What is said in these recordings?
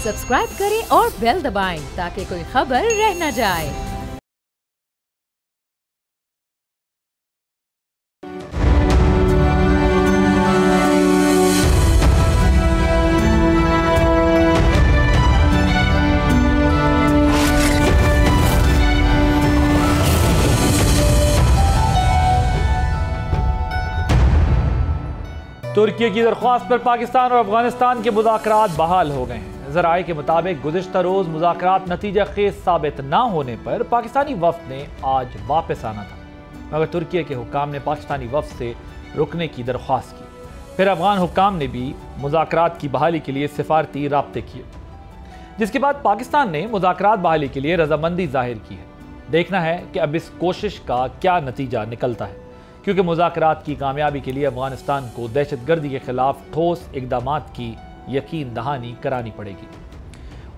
Subscribe करें और bell दबाएं ताकि कोई खबर रह न जाए। तुर्की की दरख्वास्त पर पाकिस्तान और अफगानिस्तान के मुज़ाकरात बहाल हो गए हैं। ज़राए के मुताबिक गुज़िश्ता रोज़ मुज़ाकरात नतीजा खेज साबित ना होने पर पाकिस्तानी वफ़द ने आज वापस आना था, मगर तुर्की के हुक्काम ने पाकिस्तानी वफ़द से रुकने की दरख्वास्त की। फिर अफगान हुक्काम ने भी मुज़ाकरात की बहाली के लिए सिफारती राब्ते किए, जिसके बाद पाकिस्तान ने मुज़ाकरात बहाली के लिए रजामंदी जाहिर की है। देखना है कि अब इस कोशिश का क्या नतीजा निकलता है, क्योंकि मुज़ाकरात की कामयाबी के लिए अफगानिस्तान को दहशतगर्दी के खिलाफ ठोस इक़दामात की यकीन दहानी करानी पड़ेगी।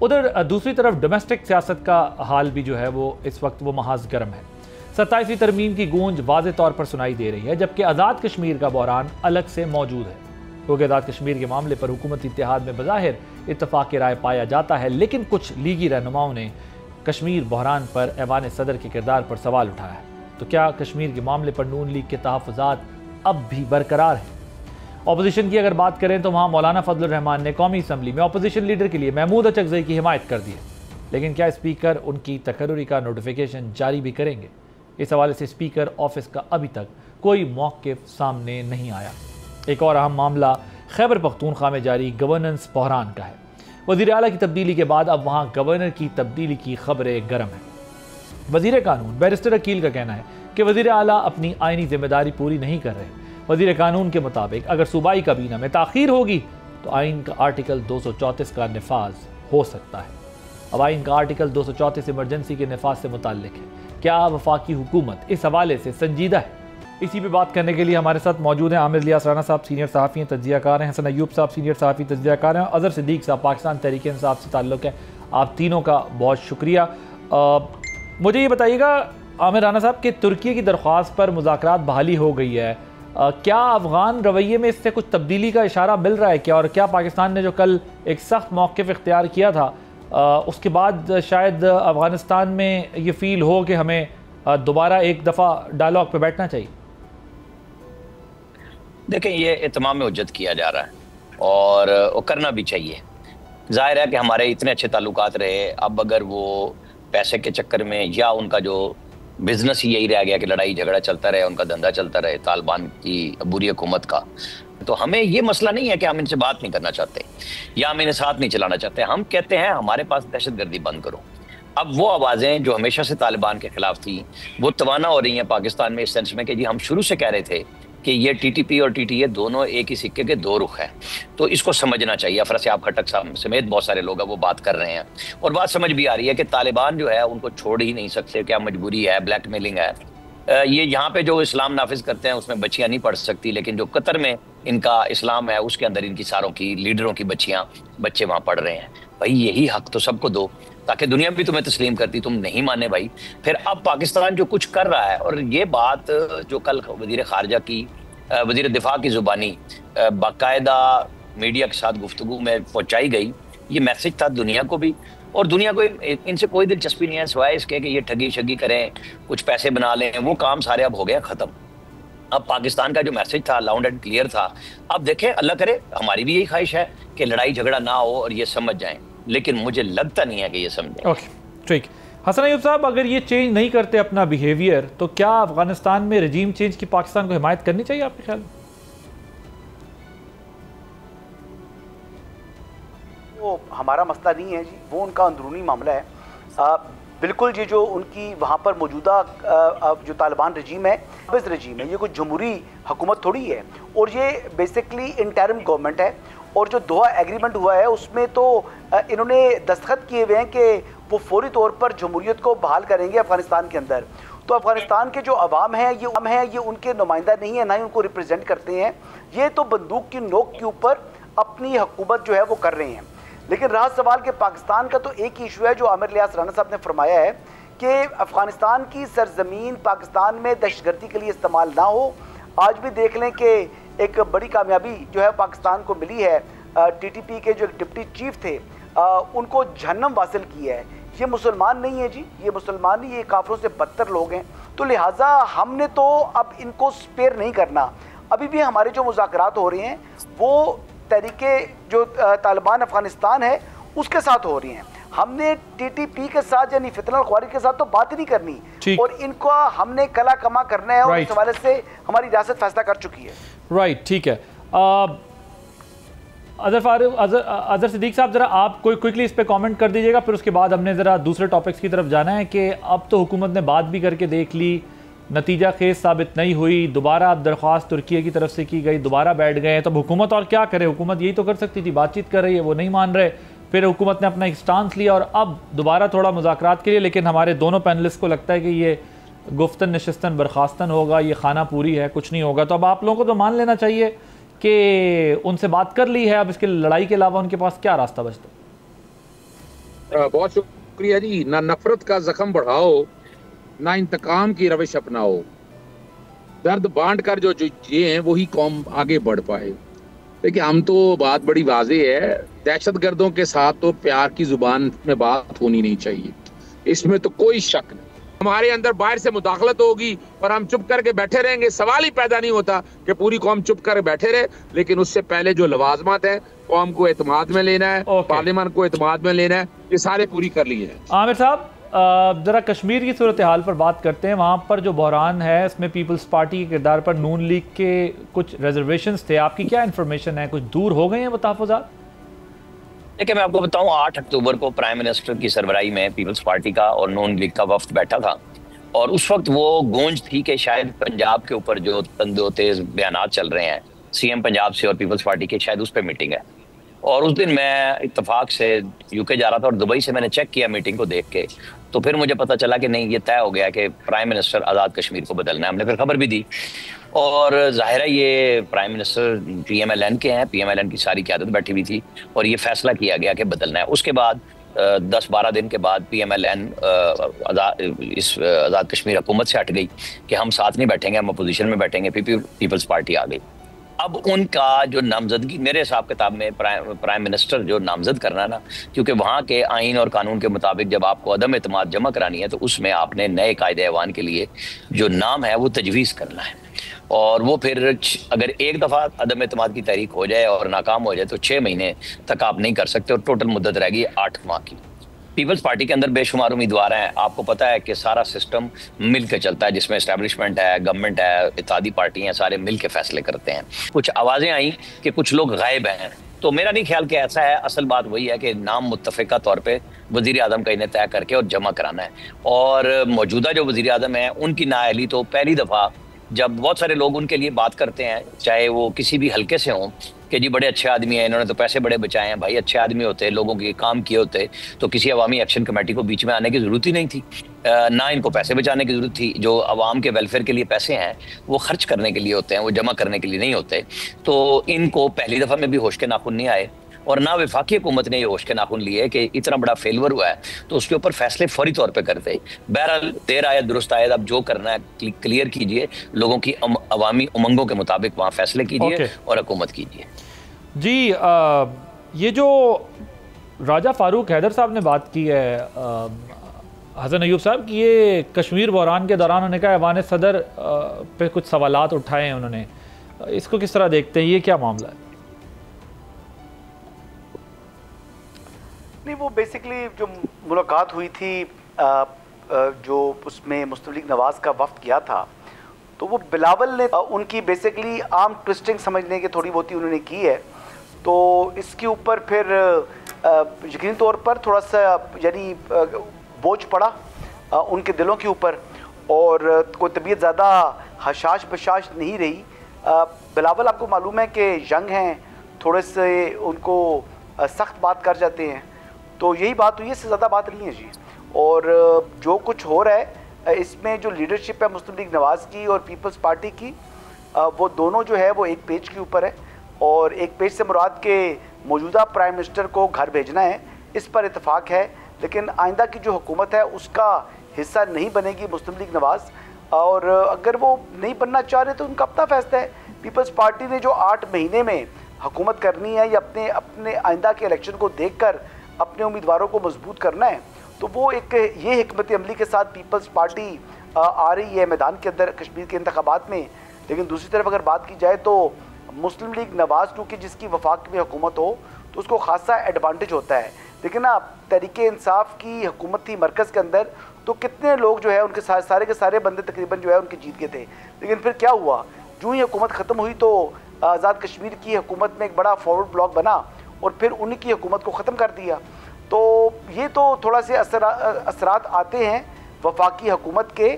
उधर दूसरी तरफ डोमेस्टिक सियासत का हाल भी जो है वो इस वक्त वो महाज गर्म है। 27वीं तरमीम की गूंज वाज़े तौर पर सुनाई दे रही है, जबकि आज़ाद कश्मीर का बहरान अलग से मौजूद है। क्योंकि आज़ाद कश्मीर के मामले पर हुकूमती इत्तेहाद में बज़ाहिर इत्तफाक़ राय पाया जाता है, लेकिन कुछ लीगी रहनुमाओं ने कश्मीर बहरान पर ऐवान सदर के किरदार पर सवाल उठाया है। तो क्या कश्मीर के मामले पर नून लीग के तहफ़्फ़ुज़ात अब भी बरकरार हैं? अपोजिशन की अगर बात करें तो वहाँ मौलाना फजलुर रहमान ने कौमी असम्बली में अपोजिशन लीडर के लिए महमूद अचकज़ई की हिमायत कर दी है, लेकिन क्या स्पीकर उनकी तकर्रुरी का नोटिफिकेशन जारी भी करेंगे? इस हवाले से स्पीकर ऑफिस का अभी तक कोई मौक़िफ़ सामने नहीं आया। एक और अहम मामला खैबर पख्तूनख्वा में जारी गवर्नेंस बहरान का है। वज़ीर आला की तब्दीली के बाद अब वहाँ गवर्नर की तब्दीली की खबरें गर्म हैं। वज़ीर कानून बैरिस्टर अकील का कहना है कि वज़ीर आला अपनी आइनी जिम्मेदारी पूरी नहीं कर रहे। वज़ीर कानून के मुताबिक अगर सूबाई काबीना में ताख़ीर होगी तो आइन का आर्टिकल 234 का नफाज हो सकता है। अब आइन का आर्टिकल 234 इमरजेंसी के नफाज से मुताल्लिक है। क्या वफाकी हुकूमत इस हवाले से संजीदा है? इसी पर बात करने के लिए हमारे साथ मौजूद हैं आमिर इलियास राना साहब, सीनियर सहाफ़ी हैं, तज्ज़ियाकार हैं, हसन अय्यूब साहब, सीनियर सहाफ़ी तज्ज़ियाकार हैं, अज़हर सिद्दीक़ साहब, पाकिस्तान तहरीक इंसाफ से ताल्लुक़ है। आप तीनों का बहुत शुक्रिया। मुझे ये बताइएगा आमिर राना साहब कि तुर्की की दरख्वास्त पर मुज़ाकरात बहाली हो गई है, क्या अफ़गान रवैये में इससे कुछ तब्दीली का इशारा मिल रहा है क्या? और क्या पाकिस्तान ने जो कल एक सख्त मौक़िफ़ इख्तियार किया था उसके बाद शायद अफ़गानिस्तान में ये फ़ील हो कि हमें दोबारा एक दफ़ा डायलॉग पे बैठना चाहिए? देखें, ये इत्माम उज्जत किया जा रहा है और वो करना भी चाहिए। जाहिर है कि हमारे इतने अच्छे ताल्लुकात रहे, अब अगर वो पैसे के चक्कर में या उनका जो बिजनेस ही यही रह गया कि लड़ाई झगड़ा चलता रहे, उनका धंधा चलता रहे तालिबान की बुरी हुकूमत का, तो हमें ये मसला नहीं है कि हम इनसे बात नहीं करना चाहते या हम इन्हें साथ नहीं चलाना चाहते। हम कहते हैं हमारे पास दहशतगर्दी बंद करो। अब वो आवाज़ें जो हमेशा से तालिबान के खिलाफ थी वो तवाना हो रही हैं पाकिस्तान में, इस सेंस में कि जी हम शुरू से कह रहे थे कि ये टीटीपी और टीटीए दोनों एक ही सिक्के के दो रुख हैं, तो इसको समझना चाहिए। अफरसियाब खट्टक साहब समेत बहुत सारे लोग वो बात कर रहे हैं और बात समझ भी आ रही है कि तालिबान जो है उनको छोड़ ही नहीं सकते, क्या मजबूरी है, ब्लैकमेलिंग है। ये यहाँ पे जो इस्लाम नाफिज करते हैं उसमें बच्चियाँ नहीं पढ़ सकती, लेकिन जो कतर में इनका इस्लाम है उसके अंदर इनकी सारों की लीडरों की बच्चे वहाँ पढ़ रहे हैं। भाई यही हक तो सबको दो ताकि दुनिया भी तुम्हें तस्लीम करती, तुम नहीं माने भाई। फिर अब पाकिस्तान जो कुछ कर रहा है, और ये बात जो कल वजीर खारजा की वजीर दिफा की जुबानी बाकायदा मीडिया के साथ गुफ्तगू में पहुंचाई गई, ये मैसेज था दुनिया को भी, और दुनिया को इनसे कोई दिलचस्पी नहीं है सिवाय इसके कि ये ठगी शगी करें, कुछ पैसे बना लें। वो काम सारे अब हो गया ख़त्म। अब पाकिस्तान का जो मैसेज था लाउड एंड क्लियर था। अब देखें, अल्लाह करे हमारी भी यही ख्वाहिश है कि लड़ाई झगड़ा ना हो और ये समझ जाएं, लेकिन मुझे लगता नहीं है कि ये समझें। ओके, ठीक। हसन अय्यूब साहब, अगर ये चेंज नहीं करते अपना बिहेवियर, तो क्या अफगानिस्तान में रजीम चेंज की पाकिस्तान को हिमायत करनी चाहिए आपके ख्याल में? वो हमारा मसला नहीं है जी, वो उनका अंदरूनी मामला है। बिल्कुल ये जो उनकी वहाँ पर मौजूदा जो तालिबान रजीम है, रजीम है, ये कोई जमहूरी हुकूमत थोड़ी है, और ये बेसिकली इंटरिम गवर्नमेंट है। और जो दोहा एग्रीमेंट हुआ है उसमें तो इन्होंने दस्तखत किए हुए हैं कि वो फौरी तौर पर जमहूरियत को बहाल करेंगे अफगानिस्तान के अंदर। तो अफगानिस्तान के जो अवाम है ये उनके नुमाइंदा नहीं है, ना ही उनको रिप्रेजेंट करते हैं। ये तो बंदूक की नोक के ऊपर अपनी हुकूमत जो है वो कर रहे हैं। लेकिन रहा सवाल कि पाकिस्तान का, तो एक ही इशू है जो आमिर इलियास राना साहब ने फरमाया है कि अफगानिस्तान की सरजमीन पाकिस्तान में दहशतगर्दी के लिए इस्तेमाल ना हो। आज भी देख लें कि एक बड़ी कामयाबी जो है पाकिस्तान को मिली है। टीटीपी के जो डिप्टी चीफ थे उनको जहन्नम वासिल किया है। ये मुसलमान नहीं है जी, ये मुसलमान नहीं, ये काफिरों से बदतर लोग हैं। तो लिहाजा हमने तो अब इनको स्पेयर नहीं करना। अभी भी हमारे जो मुज़ाकरात हो रहे हैं वो तहरीके जो तालिबान अफगानिस्तान है उसके साथ हो रही हैं। हमने TTP के साथ यानी फितना ख्वारी के साथ तो बात ही नहीं करनी, और इनको हमने कला कमा करना है, और इस हवाले से हमारी रियासत फैसला कर चुकी है। राइट, ठीक है। अजहर सिद्दीक साहब, ज़रा आप कोई क्विकली इस पे कमेंट कर दीजिएगा, फिर उसके बाद हमने ज़रा दूसरे टॉपिक्स की तरफ जाना है कि अब तो हुकूमत ने बात भी करके देख ली, नतीजा खेज साबित नहीं हुई, दोबारा अब दरख्वास्त तुर्की की तरफ से की गई, दोबारा बैठ गए, तो हुकूमत और क्या करे? हुकूमत यही तो कर सकती थी, बातचीत कर रही है, वो नहीं मान रहे, फिर हुकूमत ने अपना एक स्टांस लिया और अब दोबारा थोड़ा मुज़ाकरात के लिए। लेकिन हमारे दोनों पैनलिस्ट को लगता है कि ये गुफ्तन नशिस्तन बर्खास्तन होगा, ये खाना पूरी है, कुछ नहीं होगा। तो अब आप लोगों को तो मान लेना चाहिए कि उनसे बात कर ली है, अब इसके लड़ाई के अलावा उनके पास क्या रास्ता बचता? बहुत शुक्रिया जी। ना नफरत का जख्म बढ़ाओ, ना इंतकाम की रविश अपनाओ, दर्द बांट कर जो जिए हैं वही कौम आगे बढ़ पाए। देखिए, हम तो बात बड़ी वाज़ेह है, दहशतगर्दों के साथ तो प्यार की जुबान में बात होनी नहीं चाहिए, इसमें तो कोई शक नहीं। हमारे अंदर बाहर से मुदाखलत होगी और हम चुप करके बैठे रहेंगे, सवाल ही पैदा नहीं होता कि पूरी कौम चुप कर बैठे रहे। लेकिन उससे पहले जो लवाजमात है, कौम को एतमाद में लेना है, पार्लियामेंट को एतमाद में लेना है, ये सारे पूरी कर लिए हैं। आमिर साहब, ज़रा कश्मीर की सूरत हाल पर बात करते हैं। वहाँ पर जो बहरान है इसमें पीपल्स पार्टी के किरदार पर नून लीग के कुछ रिजर्वेशंस थे, आपकी क्या इन्फॉर्मेशन है? कुछ दूर हो गए हैं वो तहफ़्फ़ुज़ात? देखिए, मैं आपको बताऊं, 8 अक्टूबर को प्राइम मिनिस्टर की सरबराही में पीपल्स पार्टी का और नून लीग का वफ्द बैठा था, और उस वक्त वो गूंज थी कि शायद पंजाब के ऊपर जो तंदो-तेज बयानात चल रहे हैं CM पंजाब से और पीपल्स पार्टी के, शायद उस पर मीटिंग है। और उस दिन मैं इत्तेफाक से UK जा रहा था और दुबई से मैंने चेक किया मीटिंग को देख के, तो फिर मुझे पता चला कि नहीं, ये तय हो गया कि प्राइम मिनिस्टर आज़ाद कश्मीर को बदलना है। हमने फिर खबर भी दी, और जाहिर है ये प्राइम मिनिस्टर PMLN के हैं, PMLN की सारी क़यादत बैठी हुई थी और ये फैसला किया गया कि बदलना है। उसके बाद 10-12 दिन के बाद PMLN इस आज़ाद कश्मीर हुकूमत से हट गई कि हम साथ नहीं बैठेंगे, हम अपोजिशन में बैठेंगे, पीपल्स पार्टी आ गई। अब उनका जो नामजदगी मेरे हिसाब किताब में प्राइम मिनिस्टर जो नामजद करना है ना, क्योंकि वहाँ के आइन और कानून के मुताबिक जब आपको अदम एतमाद जमा करानी है तो उसमें आपने नए कायदे ऐवान के लिए जो नाम है वो तजवीज़ करना है, और वो फिर अगर एक दफ़ा अदम एतमाद की तहरीक हो जाए और नाकाम हो जाए तो 6 महीने तक आप नहीं कर सकते, और टोटल मुद्दत रहेगी 8 माह की। पीपल्स पार्टी के अंदर बेशुमार उम्मीदवार हैं, आपको पता है कि सारा सिस्टम मिल के चलता है, जिसमें एस्टेब्लिशमेंट है, गवर्नमेंट है, इत्तेहादी पार्टी हैं, सारे मिल के फैसले करते हैं। कुछ आवाज़ें आई कि कुछ लोग गायब हैं, तो मेरा नहीं ख्याल कि ऐसा है। असल बात वही है कि नाम मुत्तफ़िका तौर पे वज़ीर आज़म का इन्हें तय करके और जमा कराना है, और मौजूदा जो वज़ीर आज़म है उनकी नाअहली तो पहली दफ़ा जब बहुत सारे लोग उनके लिए बात करते हैं, चाहे वो किसी भी हल्के से हों, कि जी बड़े अच्छे आदमी हैं, इन्होंने तो पैसे बड़े बचाए हैं। भाई, अच्छे आदमी होते, लोगों के काम किए होते तो किसी अवामी एक्शन कमेटी को बीच में आने की ज़रूरत ही नहीं थी, ना इनको पैसे बचाने की ज़रूरत थी। जो अवाम के वेलफेयर के लिए पैसे हैं वो खर्च करने के लिए होते हैं, वो जमा करने के लिए नहीं होते। तो इनको पहली दफ़ा में भी होश के नाखून नहीं आए, और ना वफाकी हुकूमत ने ये होश के नाखून लिए कि इतना बड़ा फेलवर हुआ है तो उसके ऊपर फैसले फौरी तौर पे करते। बहरहाल, देर आयत दुरुस्त आयत, अब जो करना है क्लियर कीजिए, लोगों की अवामी उमंगों के मुताबिक वहाँ फैसले कीजिए और हुकूमत कीजिए। जी, ये जो राजा फारूक हैदर साहब ने बात की है हसन अयूब साहब की, ये कश्मीर बहरान के दौरान उन्होंने कहा ऐवान सदर पे कुछ सवालात उठाए हैं उन्होंने, इसको किस तरह देखते हैं, ये क्या मामला है? नहीं, वो बेसिकली जो मुलाकात हुई थी जो उसमें मुस्लिम लीग नवाज़ का वफ्द किया था, तो वो बिलावल ने उनकी बेसिकली आर्म ट्विस्टिंग समझने की थोड़ी बहुत उन्होंने की है। तो इसके ऊपर फिर यकीनी तौर पर थोड़ा सा यानी बोझ पड़ा उनके दिलों के ऊपर, और कोई तबीयत ज़्यादा हशाश बशाश नहीं रही। बिलावल आपको मालूम है कि यंग हैं, थोड़े से उनको सख्त बात कर जाते हैं, तो यही बात हुई है, इससे ज़्यादा बात नहीं है जी। और जो कुछ हो रहा है इसमें जो लीडरशिप है मुस्लिम लीग नवाज़ की और पीपल्स पार्टी की, वो दोनों जो है वो एक पेज के ऊपर है, और एक पेज से मुराद के मौजूदा प्राइम मिनिस्टर को घर भेजना है, इस पर इत्तेफाक है। लेकिन आइंदा की जो हुकूमत है उसका हिस्सा नहीं बनेगी मुस्लिम लीग नवाज़, और अगर वो नहीं बनना चाह रहे तो उनका अपना फैसला है। पीपल्स पार्टी ने जो 8 महीने में हुकूमत करनी है या अपने आइंदा के इलेक्शन को देख कर अपने उम्मीदवारों को मजबूत करना है तो वो एक ये हिकमत अमली के साथ पीपल्स पार्टी आ रही है मैदान के अंदर कश्मीर के इंतखाबात में। लेकिन दूसरी तरफ अगर बात की जाए तो मुस्लिम लीग नवाज टू की जिसकी वफाक में हुकूमत हो तो उसको खासा एडवांटेज होता है। लेकिन ना तहरीक इंसाफ की हुकूमत थी मरकज़ के अंदर तो कितने लोग जो है उनके सारे के सारे बंदे तकरीबन जो है उनके जीत गए थे। लेकिन फिर क्या हुआ, जो ही हुकूमत ख़त्म हुई तो आज़ाद कश्मीर की हुकूमत में एक बड़ा फॉरवर्ड ब्लॉक बना और फिर उन्हीं की हुकूमत को ख़त्म कर दिया। तो ये तो थोड़ा से असरात आते हैं वफाकी हुकूमत के।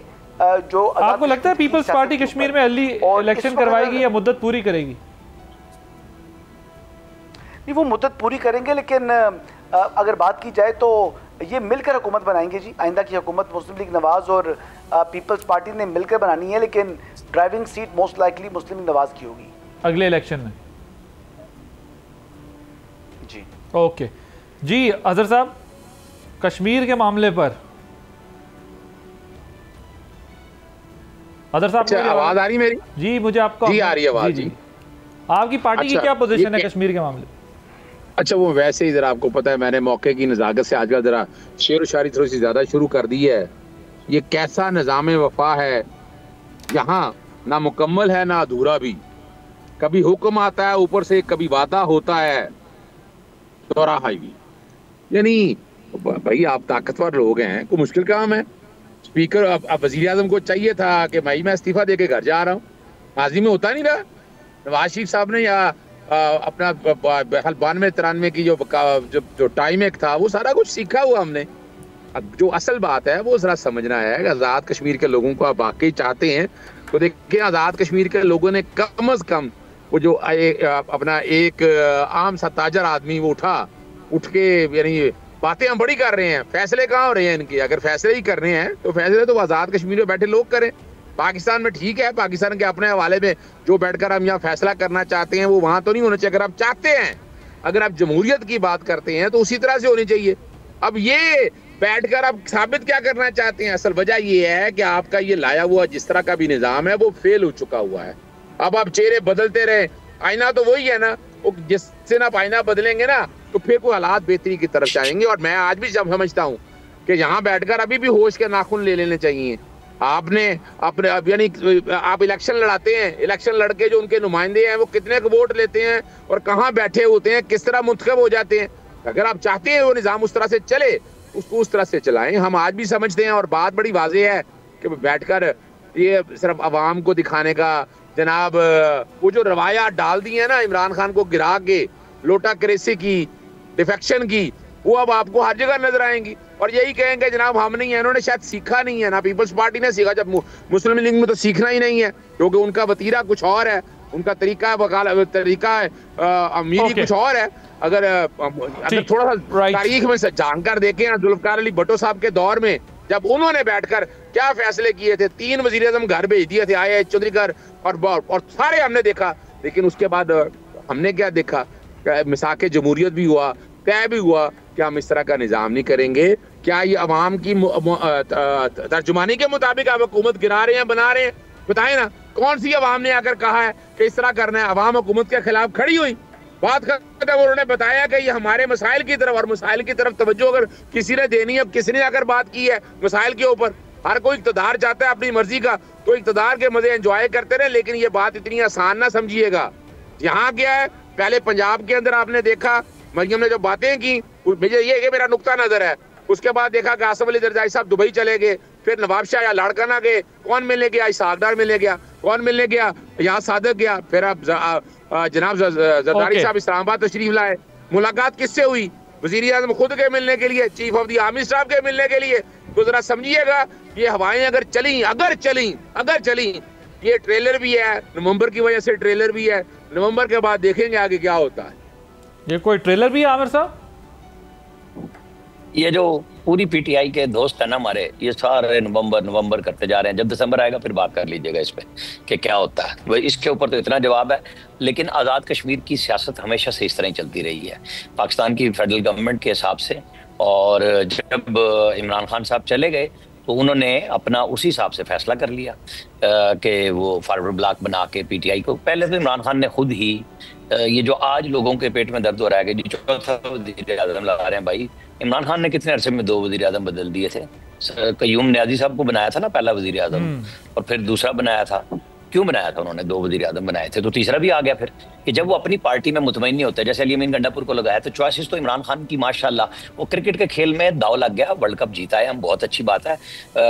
जो आपको लगता है पीपल्स पार्टी कश्मीर में अर्ली इलेक्शन करवाएगी या मुद्दत पूरी करेगी? नहीं, वो मुद्दत पूरी करेंगे, लेकिन अगर बात की जाए तो ये मिलकर हुकूमत बनाएंगे जी। आइंदा की हुकूमत मुस्लिम लीग नवाज और पीपल्स पार्टी ने मिलकर बनानी है, लेकिन ड्राइविंग सीट मोस्ट लाइकली मुस्लिम लीग नवाज की होगी अगले इलेक्शन में। जी ओके जी। अजहर साहब, कश्मीर के मामले पर अजहर साहब, अच्छा, आवाज आ रही मेरी? जी मुझे आपका जी आ रही है आवाज। जी आपकी पार्टी की क्या पोजीशन है कश्मीर के मामले? अच्छा, वो वैसे ही जरा आपको पता है मैंने मौके की नज़ाकत से आजकल जरा शेर व शायरी थोड़ी सी ज्यादा शुरू कर दी है। ये कैसा निज़ाम वफा है, यहाँ ना मुकम्मल है ना अधूरा भी। कभी हुक्म आता है ऊपर से, कभी वादा होता है दोराहा भी। यानी भाई आप ताकतवर लोग हैं, कोई मुश्किल काम है? स्पीकर अब वजीर आजम को चाहिए था कि भाई मैं इस्तीफा दे के घर जा रहा हूँ। माजी में होता नहीं रहा। नवाज शरीफ साहब ने या अपना 92-93 की जो टाइम एक था वो सारा कुछ सीखा हुआ हमने। अब जो असल बात है वो जरा समझना है कि आज़ाद कश्मीर के लोगों को आप वाकई चाहते हैं तो देखिए, आज़ाद कश्मीर के लोगों ने कम अज कम वो जो अपना एक आम सा ताजर आदमी वो उठ के यानी बातें हम बड़ी कर रहे हैं, फैसले कहाँ हो रहे हैं इनके? अगर फैसले ही करने हैं तो फैसले तो आज़ाद कश्मीर में बैठे लोग करें। पाकिस्तान में ठीक है, पाकिस्तान के अपने हवाले में जो बैठकर हम यहाँ फैसला करना चाहते हैं वो वहां तो नहीं होना चाहिए। अगर आप चाहते हैं, अगर आप जमहूरियत की बात करते हैं तो उसी तरह से होनी चाहिए। अब ये बैठकर आप साबित क्या करना चाहते हैं? असल वजह ये है कि आपका ये लाया हुआ जिस तरह का भी निजाम है वो फेल हो चुका हुआ है। अब आप चेहरे बदलते रहे, आईना तो वही है ना, वो जिससे आप आईना बदलेंगे ना तो फिर कोई हालात बेहतरी की तरफ जाएंगे। और मैं आज भी समझता हूँ कि यहाँ बैठकर अभी भी होश के नाखून ले लेने चाहिए। आपने अपने यानी आप इलेक्शन लड़ाते हैं, इलेक्शन लड़के जो उनके नुमाइंदे हैं वो कितने वोट लेते हैं और कहाँ बैठे होते हैं, किस तरह मुंतखब हो जाते हैं। अगर आप चाहते हैं वो निज़ाम उस तरह से चले, उसको उस तरह से चलाएं। हम आज भी समझते हैं और बात बड़ी वाज़ेह है कि बैठकर ये सिर्फ अवाम को दिखाने का, जनाब वो जो रवायात डाल दी है ना इमरान खान को गिरा के, लोटा क्रेसी की, डिफेक्शन की, वो अब आपको हर जगह नजर आएंगी और यही कहेंगे जनाब हम नहीं है। इन्होंने शायद सीखा नहीं है ना, पीपल्स पार्टी ने सीखा। जब मुस्लिम लीग में तो सीखना ही नहीं है क्योंकि उनका वतीरा कुछ और है, उनका तरीका अमीरी कुछ और है। अगर थोड़ा सा तारीख में जानकर देखें, जुल्फकार अली भुट्टो साहब के दौर में जब उन्होंने बैठकर क्या फैसले किए थे, 3 वजीर आजम घर भेज दिए थे, आए चौधरीकर और सारे हमने देखा। लेकिन उसके बाद हमने क्या देखा? मिसाके जमहूरियत भी हुआ, तय भी हुआ कि हम इस तरह का निज़ाम नहीं करेंगे। क्या ये अवाम की तर्जुमानी के मुताबिक आप हुकूमत गिरा रहे हैं, बना रहे हैं? बताएं ना, कौन सी अवाम ने आकर कहा है कि इस तरह करना है? अवाम हुकूमत के खिलाफ खड़ी हुई, बात करते उन्होंने बताया कि ये हमारे मसाइल की तरफ, और मसाइल की तरफ तवज्जो अगर किसी ने देनी है, किसी ने अगर बात की है मसाइल के ऊपर, हर कोई इक़्तिदार चाहता है अपनी मर्जी का, तो इक़्तिदार के मजे एंजॉय करते रहे। लेकिन ये बात इतनी आसान ना समझिएगा। यहाँ क्या है, पहले पंजाब के अंदर आपने देखा मरियम ने जो बातें की, ये मेरा नुक्ता नजर है। उसके बाद देखा कि आसिफ अली जरदारी साहब दुबई चले गए, फिर नवाब शाह या लाड़काना गए, कौन मिलने गया? इसाकदार मिलने गया, कौन मिलने गया? यहाँ सादक गया, फिर अब जनाब जरदारी साहब इस्लामाबाद तशरीफ लाए। मुलाकात किससे हुई? वजीर आजम खुद के मिलने के लिए, chief of the army staff के मिलने के लिए। तो जरा समझिएगा, ये हवाएं अगर चली, ये ट्रेलर भी है, नवंबर की वजह से ट्रेलर भी है। नवंबर के बाद देखेंगे आगे क्या होता है। ये कोई ट्रेलर भी है आमिर साहब? ये जो पूरी पीटीआई के दोस्त है ना हमारे, ये सारे नवंबर करते जा रहे हैं। जब दिसंबर आएगा फिर बात कर लीजिएगा इस पे कि क्या होता है। वह इसके ऊपर तो इतना जवाब है। लेकिन आज़ाद कश्मीर की सियासत हमेशा से इस तरह ही चलती रही है पाकिस्तान की फेडरल गवर्नमेंट के हिसाब से। और जब इमरान खान साहब चले गए तो उन्होंने अपना उसी हिसाब से फैसला कर लिया कि वो फॉरवर्ड ब्लॉक बना के पीटीआई को, पहले तो इमरान खान ने खुद ही ये जो आज लोगों के पेट में दर्द हो रहा है कि चौथा वजीर आजम लगा रहे हैं, भाई इमरान खान ने कितने अरसे में 2 वजीर आजम बदल दिए थे। कयूम न्याजी साहब को बनाया था ना पहला वजीर आजम, और फिर दूसरा बनाया था। क्यों बनाया था उन्होंने? 2 वजीर आजम बनाए थे, तो तीसरा भी आ गया फिर कि जब वो अपनी पार्टी में मुतमईन नहीं होते। जैसे अली अमीन गंडापुर को लगाया तो चॉइसेस तो इमरान खान की माशाल्लाह, वो क्रिकेट के खेल में दाव लग गया, वर्ल्ड कप जीता है, हम बहुत अच्छी बात है।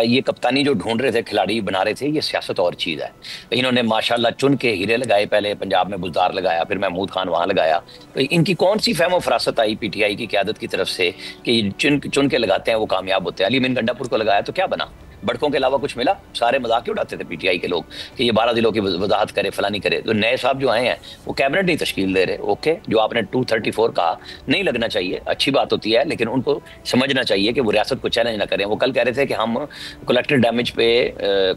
ये कप्तानी जो ढूंढ रहे थे, खिलाड़ी बना रहे थे, ये सियासत और चीज़ है। इन्होंने माशाल्लाह चुन के हीरे लगाए, पहले पंजाब में बुजदार लगाया, फिर महमूद खान वहाँ लगाया। तो इनकी कौन सी फहम फरासत आई PTI की क़यादत की तरफ से कि चुन के लगाते हैं वो कामयाब होते हैं। अली अमीन गंडापुर को लगाया तो क्या बना? बड़कों के अलावा कुछ मिला? सारे मजाक ही उड़ाते थे PTI के लोग कि ये 12 जिलों की वजाहत करे, फलानी करे। तो नए साहब जो आए हैं वो कैबिनेट नहीं तश्कील दे रहे। ओके, जो आपने 234 कहा नहीं लगना चाहिए, अच्छी बात होती है, लेकिन उनको समझना चाहिए कि वो रियासत को चैलेंज ना करें। वो कल कह रहे थे कि हम कलेक्टिव डैमेज पे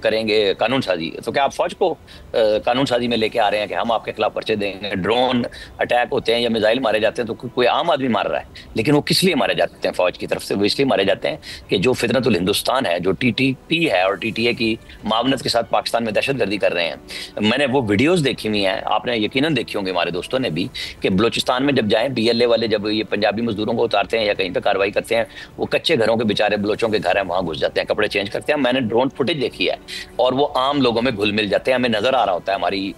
करेंगे कानून साजी। तो क्या आप फौज को कानून साजी में लेके आ रहे हैं कि हम आपके खिलाफ पर्चे देंगे? ड्रोन अटैक होते हैं या मिसाइल मारे जाते हैं तो कोई आम आदमी मार रहा है, लेकिन वो किस लिए मारे जाते हैं फौज की तरफ से? वो इसलिए मारे जाते हैं कि जो फितरतुल हिंदुस्तान है, जो TTP है और TTA की मावनत के साथ पाकिस्तान में दहशतगर्दी कर रहे हैं। मैंने वो वीडियोस देखी हुई हैं, आपने यकीनन देखी होंगी, हमारे दोस्तों ने भी, कि बलूचिस्तान में जब जाएं BLA वाले जब ये पंजाबी मजदूरों को उतारते हैं या कहीं पे कार्रवाई करते हैं, वो कच्चे घरों के बेचारे बलोचों के घर हैं, वहां घुस जाते हैं, कपड़े चेंज करते हैं। मैंने ड्रोन फुटेज देखी है और वो आम लोगों में घुल मिल जाते हैं। हमें नजर आ रहा होता है हमारी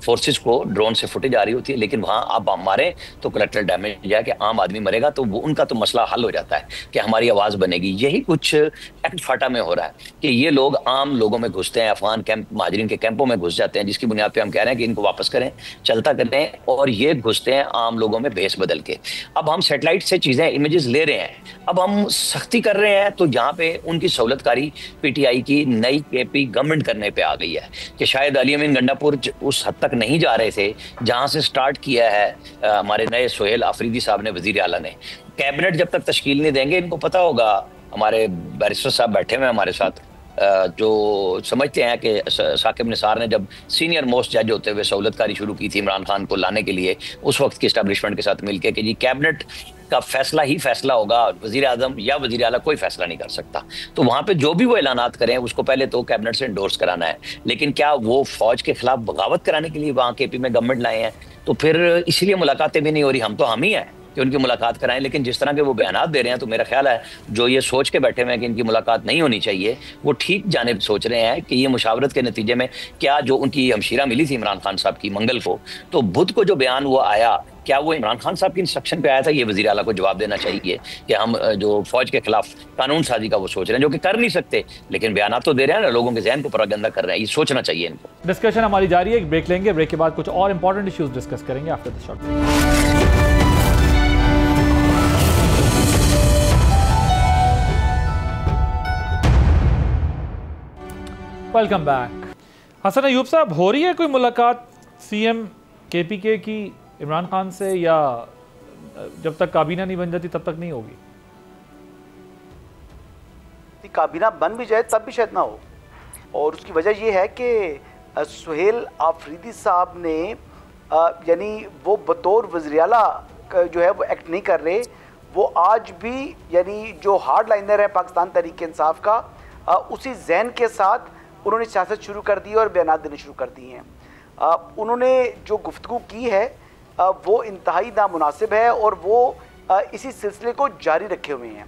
फोर्सेस को ड्रोन से फुटेज आ रही होती है, लेकिन वहां आप मारे तो कलेक्टर डैमेज है कि आम आदमी मरेगा, तो वो उनका तो मसला हल हो जाता है कि हमारी आवाज बनेगी। यही कुछ एक्ट फाटा में हो रहा है कि ये लोग आम लोगों में घुसते हैं, अफगान कैंप महाजरीन के कैंपों में घुस जाते हैं, जिसकी बुनियाद पे हम कह रहे हैं कि इनको वापस करें, चलता करें, और ये घुसते हैं आम लोगों में भेस बदल के। अब हम सैटेलाइट से चीजें इमेजेस ले रहे हैं, अब हम सख्ती कर रहे हैं, तो यहाँ पे उनकी सहूलतकारी PTI की नई KP गवर्नमेंट करने पे आ गई है कि शायद अली अमीन गंडापुर उस हद तक नहीं जा रहे थे जहां से स्टार्ट किया है हमारे नए सोहेल आफरीदी साहब ने, वजीर आला ने। कैबिनेट जब तक तश्कील नहीं देंगे, इनको पता होगा, हमारे बैरिस्टर साहब बैठे हुए हमारे साथ, जो समझते हैं कि साकिब निसार ने जब सीनियर मोस्ट जज होते हुए सहूलतकारी शुरू की थी इमरान खान को लाने के लिए, उस वक्त की एस्टैब्लिशमेंट के साथ मिलकर कि जी कैबिनेट का फैसला ही फैसला होगा, वजीर आजम या वजीर आला कोई फैसला नहीं कर सकता। तो वहां पे जो भी वो ऐलानात करें उसको पहले तो कैबिनेट से एंडोर्स कराना है। लेकिन क्या वो फौज के खिलाफ बगावत कराने के लिए वहां KP में गवर्नमेंट लाए हैं? तो फिर इसलिए मुलाकातें भी नहीं हो रही। हम ही हैं कि उनकी मुलाकात कराएं, लेकिन जिस तरह के वो बयानात दे रहे हैं, तो मेरा ख्याल है जो ये सोच के बैठे हुए हैं कि इनकी मुलाकात नहीं होनी चाहिए, वो ठीक जानिब सोच रहे हैं कि ये मुशावरत के नतीजे में क्या जो उनकी हमशीरा मिली थी इमरान खान साहब की मंगल को, तो बुध को जो बयान वो आया, क्या वो इमरान खान साहब की इंस्ट्रक्शन पे आया था? ये वजीर आला को जवाब देना चाहिए कि हम जो फौज के खिलाफ कानून साजी का वो सोच रहे हैं, जो कि कर नहीं सकते, लेकिन बयानात तो दे रहे हैं ना, लोगों के जहन को प्रोपेगेंडा कर रहे हैं। ये सोचना चाहिए इनको। डिस्कशन हमारी जारी है, एक ब्रेक लेंगे, ब्रेक के बाद कुछ और इंपॉर्टेंट इश्यूज डिस्कस करेंगे after the short. Welcome back. Hasan Ayub sahab, हो रही है कोई मुलाकात CM KPK की इमरान खान से, या जब तक काबीना नहीं बन जाती तब तक नहीं होगी? काबीना बन भी जाए तब भी शायद ना हो, और उसकी वजह यह है कि सोहेल आफरीदी साहब ने यानी वो बतौर वज़ीर आला जो है वो एक्ट नहीं कर रहे। वो आज भी यानी जो हार्ड लाइनर है पाकिस्तान तहरीक इंसाफ का, उसी जहन के साथ उन्होंने सियासत शुरू कर दी और बयान देने शुरू कर दिए हैं। उन्होंने जो गुफ्तगू की है वो इंतहाई नामुनासिब है, और वो इसी सिलसिले को जारी रखे हुए हैं।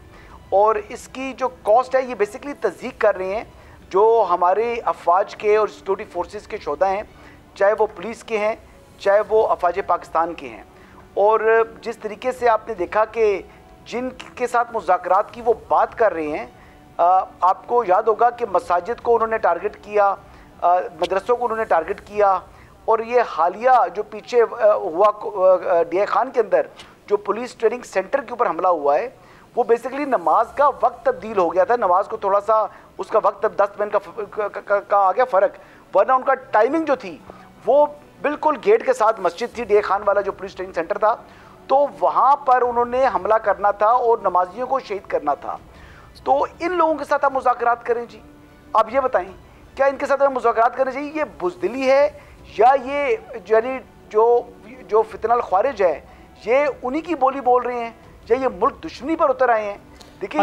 और इसकी जो कॉस्ट है, ये बेसिकली तस्दीक कर रहे हैं जो हमारे अफवाज के और सिक्योरिटी फोर्सेस के शोधा हैं, चाहे वो पुलिस के हैं, चाहे वो अफवाज पाकिस्तान के हैं। और जिस तरीके से आपने देखा कि जिनके साथ मुज़ाकरात की वो बात कर रहे हैं, आपको याद होगा कि मसाजिद को उन्होंने टारगेट किया, मदरसों को उन्होंने टारगेट किया, और ये हालिया जो पीछे हुआ DI खान के अंदर जो पुलिस ट्रेनिंग सेंटर के ऊपर हमला हुआ है, वो बेसिकली नमाज का वक्त तब्दील हो गया था। नमाज को थोड़ा सा उसका वक्त 10 मिनट का आ गया फ़र्क, वरना उनका टाइमिंग जो थी वो बिल्कुल गेट के साथ मस्जिद थी, DI खान वाला जो पुलिस ट्रेनिंग सेंटर था, तो वहाँ पर उन्होंने हमला करना था और नमाजियों को शहीद करना था। तो इन लोगों के साथ आप मुज़ाकरात करें जी, आप ये बताएं, क्या इनके साथ हमें मुज़ाकरात करने चाहिए? ये बुज़दिली है, या ये यानी जो फितनल ख्वारिज है, ये उन्हीं की बोली बोल रहे हैं, या ये मुल्क दुश्मनी पर उतर आए हैं? देखिए,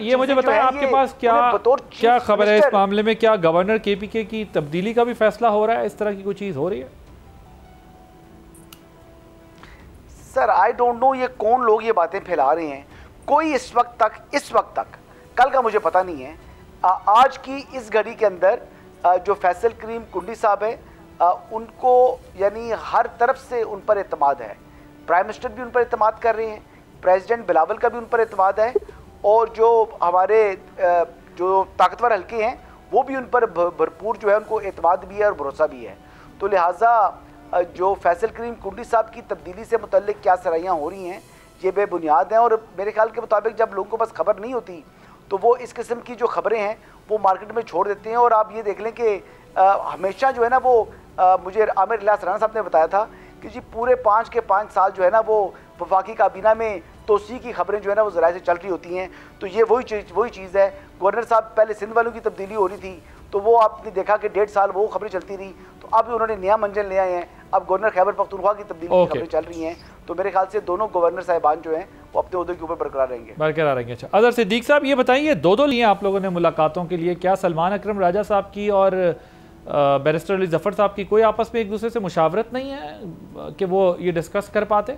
ये मुझे बताएं, आपके पास क्या खबर है इस मामले में? क्या गवर्नर KPK की तब्दीली का भी फैसला हो रहा है? इस तरह की कोई चीज़ हो रही है? सर आई डोंट नो ये कौन लोग ये बातें फैला रहे हैं। कोई इस वक्त तक कल का मुझे पता नहीं है, आज की इस घड़ी के अंदर जो फैसल करीम कुंडी साहब है उनको यानी हर तरफ से उन पर एतमाद है। प्राइम मिनिस्टर भी उन पर एतमाद कर रहे हैं, प्रेसिडेंट बिलावल का भी उन पर एतमाद है, और जो हमारे जो ताकतवर हल्के हैं वो भी उन पर भरपूर जो है उनको एतमाद भी है और भरोसा भी है। तो लिहाजा जो फैसल करीम कुंडी साहब की तब्दीली से मुतल्लिक क्या सराहियाँ हो रही हैं ये बेबुनियाद हैं, और मेरे ख्याल के मुताबिक जब लोगों को बस खबर नहीं होती तो वो इस किस्म की जो खबरें हैं वो मार्केट में छोड़ देते हैं। और आप ये देख लें कि हमेशा जो है ना वो मुझे आमिर इलियास राना साहब ने बताया था कि जी पूरे 5 के 5 साल जो है ना वो वफाकी काबीना में तोसी की खबरें जो है ना वो ज़राए से चल रही होती हैं। तो ये वही चीज़ है। गवर्नर साहब पहले सिंध वालों की तब्दीली हो रही थी तो वो आपने देखा कि 1.5 साल वो खबरें चलती रही, तो अब उन्होंने नया मंजिल ले आए हैं, अब गवर्नर खैबर पख्तूनख्वा की तब्दीली की खबरें चल रही हैं। तो मेरे ख्याल से दोनों गवर्नर साहिबान जो हैं वो अपने उहदे के ऊपर बरकरार रहेंगे। अच्छा, अजहर सिद्दीक साहब ये बताइए, दो लिए आप लोगों ने मुलाकातों के लिए, क्या सलमान अकरम राजा साहब की और बैरिस्टर अली जफर साहब की कोई आपस में एक दूसरे से मुशावरत नहीं है कि वो ये डिस्कस कर पाते?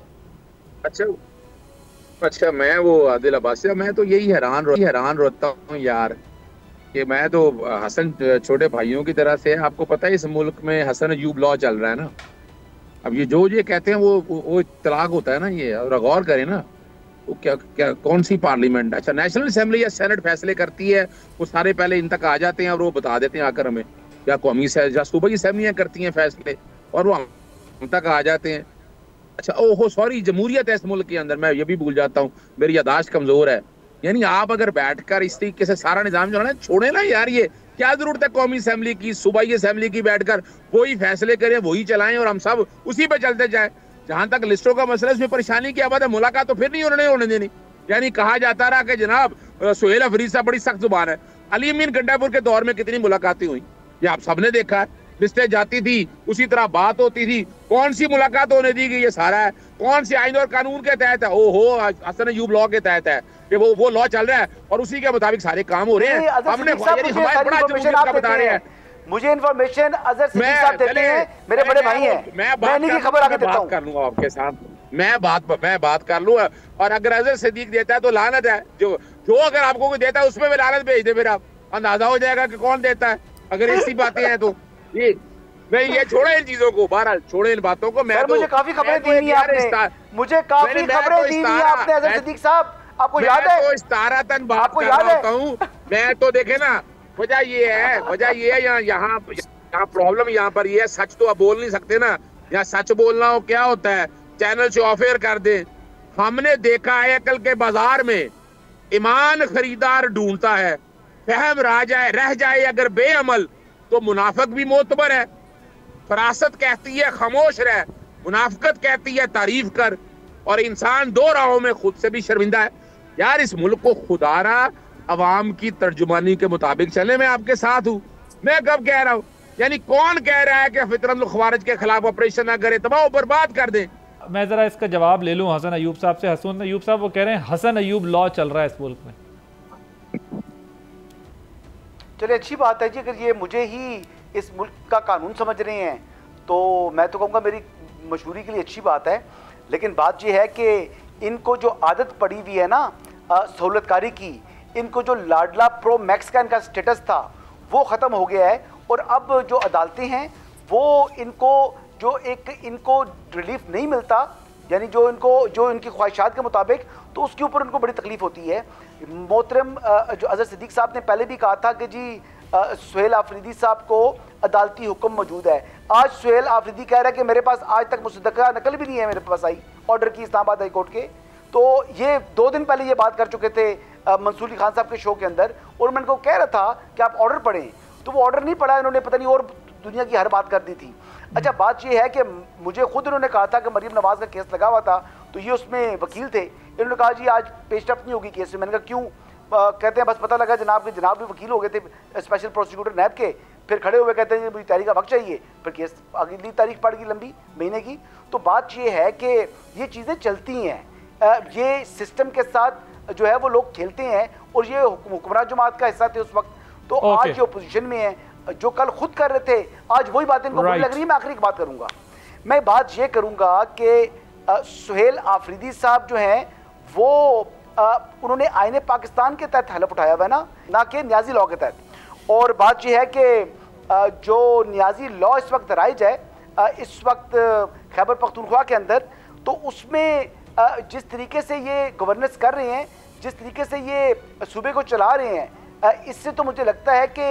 अच्छा मैं वो आदिल अब्बासी, मैं तो यही हैरान रहता हूँ यार कि मैं तो हसन छोटे भाइयों की तरह से, आपको पता है इस मुल्क में हसन अयूब लॉ चल रहा है ना। अब ये जो ये कहते हैं वो तलाक होता है ना ये, और गौर करें ना वो क्या कौन सी पार्लियामेंट, अच्छा नेशनल असेंबली या सेनेट फैसले करती है, वो सारे पहले इन तक आ जाते हैं और वो बता देते हैं आकर हमें, या कौमी या सूबाई असेंबलियाँ करती हैं फैसले और वो हम तक आ जाते हैं। अच्छा ओहो सॉरी, जमहूरियत है इस मुल्क के अंदर, मैं ये भी भूल जाता हूँ, मेरी यादाश्त कमजोर है। यानी आप अगर बैठकर इस तरीके से सारा निजाम जो है ना छोड़े ना यार, ये क्या जरूरत है कौमी असेंबली की, सूबाई असेंबली की, बैठकर वही फैसले करें वही चलाएं और हम सब उसी पे चलते जाएं। जहां तक लिस्टों का मसला, उसमें परेशानी क्या बात है, मुलाकात तो फिर नहीं उन्होंने होने देनी। यानी कहा जाता रहा कि जनाब सुहेल अफरीदी साहब बड़ी सख्त जुबान है। अली अमीन गंडापुर के दौर में कितनी मुलाकातें हुई ये आप सबने देखा है, लिस्टें जाती थी उसी तरह बात होती थी, कौन सी मुलाकात होने दी गई, ये सारा है कौन सी आइन और कानून के तहत है, ओहो हसन अयूब लॉ के तहत है कि वो लॉ चल रहा है और उसी के मुताबिक सारे काम हो रहे हैं। हमने बता रहे हैं, मुझे इन्फॉर्मेशन अजहर सिद्दीक साहब देते हैं, मेरे बड़े भाई हैं, मैं इन्हीं की खबर आगे देता हूं। कर लूंगा आपके साथ, मैं बात कर लूंगा, और अगर अजहर सिद्दीक देता है तो लानत है, जो अगर आपको कोई देता है उसमें भी लानत भेज दे, फिर आप अंदाजा हो जाएगा कि कौन देता है अगर ऐसी बातें हैं तो। ये छोड़े इन चीजों को, बहरहाल छोड़े इन बातों को। मैं मुझे काफी खबरें दी हुई आपने, मुझे काफी खबरें दी हुई आपने अजहर सिद्दीक साहब, आपको याद है? तो इस्तारतन बात कर रहा हूँ मैं, तो देखे ना वजह ये है यहाँ प्रॉब्लम यहाँ पर ये है, सच तो आप बोल नहीं सकते ना, यहाँ सच बोलना हो क्या होता है, चैनल से ऑफेयर कर दे। हमने देखा है कल के बाजार में ईमान खरीदार ढूंढता है, फहम रह जाए अगर बेअमल तो मुनाफिक भी मोतबर है। फरासत कहती है खामोश रह, मुनाफिकत कहती है तारीफ कर, और इंसान दो राहों में खुद से भी शर्मिंदा है। यार इस मुल्क को खुदारा अवाम की तर्जुमानी के मुताबिक चले, मैं आपके साथ हूँ। मैं कब कह रहा हूँ, यानी कौन कह रहा है कि फितरत खवारिज के खिलाफ ऑपरेशन ना करे, तबाह बर्बाद कर दे। मैं जरा इसका जवाब ले लूँ हसन अयूब साहब से। हसन अयूब साहब वो कह रहे हैं हसन अयूब लॉ चल रहा है इस मुल्क में। चलिए अच्छी बात है जी, अगर ये मुझे ही इस मुल्क का कानून समझ रहे हैं तो मैं तो कहूँगा मेरी मशहूरी के लिए अच्छी बात है। लेकिन बात ये है कि इनको जो आदत पड़ी हुई है ना सहूलतकारी की, इनको जो लाडला प्रो मैक्स का इनका स्टेटस था वो ख़त्म हो गया है, और अब जो अदालतें हैं वो इनको रिलीफ नहीं मिलता, यानी जो इनकी ख्वाहिशात के मुताबिक, तो उसके ऊपर उनको बड़ी तकलीफ होती है। मोहतरम जो अजहर सिद्दीक साहब ने पहले भी कहा था कि जी सुहेल आफरीदी साहब को अदालती हुक्म मौजूद है। आज सुहेल आफरीदी कह रहा है कि मेरे पास आज तक मुसद्दका नकल भी नहीं है मेरे पास आई ऑर्डर की इस्लामाबाद हाई कोर्ट के। तो ये 2 दिन पहले ये बात कर चुके थे मंसूर अली खान साहब के शो के अंदर, और मैं उनको कह रहा था कि आप ऑर्डर पढ़ें, तो वो ऑर्डर नहीं पढ़ा इन्होंने, पता नहीं और दुनिया की हर बात कर दी थी। अच्छा बात ये है कि मुझे खुद इन्होंने कहा था कि मरीम नवाज का केस लगा हुआ था, तो ये उसमें वकील थे, इन्होंने कहा जी आज पेशरफ नहीं होगी केस में। मैंने कहा क्यों? कहते हैं बस पता लगा जनाब भी वकील हो गए थे स्पेशल प्रोसिक्यूटर नैब के, फिर खड़े हुए कहते हैं मुझे तारीख का वक्त चाहिए, फिर केस अगली तारीख पड़ गई लंबी महीने की। तो बात ये है कि ये चीज़ें चलती हैं, ये सिस्टम के साथ जो है वो लोग खेलते हैं, और ये हुक्मरान जमात का हिस्सा थे उस वक्त, तो आज जो अपोजिशन में है, जो कल खुद कर रहे थे, आज वही बात इनको बुरी लग रही है। मैं आखिरी बात करूंगा, मैं बात ये करूंगा कि सुहेल आफरीदी साहब जो हैं वो उन्होंने आईने पाकिस्तान के तहत हलफ उठाया हुआ है ना कि न्याजी लॉ के तहत। और बात यह है कि जो न्याजी लॉ इस वक्त राइज है इस वक्त खैबर पख्तूनख्वा के अंदर, तो उसमें जिस तरीके से ये गवर्नेंस कर रहे हैं, जिस तरीके से ये सूबे को चला रहे हैं, इससे तो मुझे लगता है कि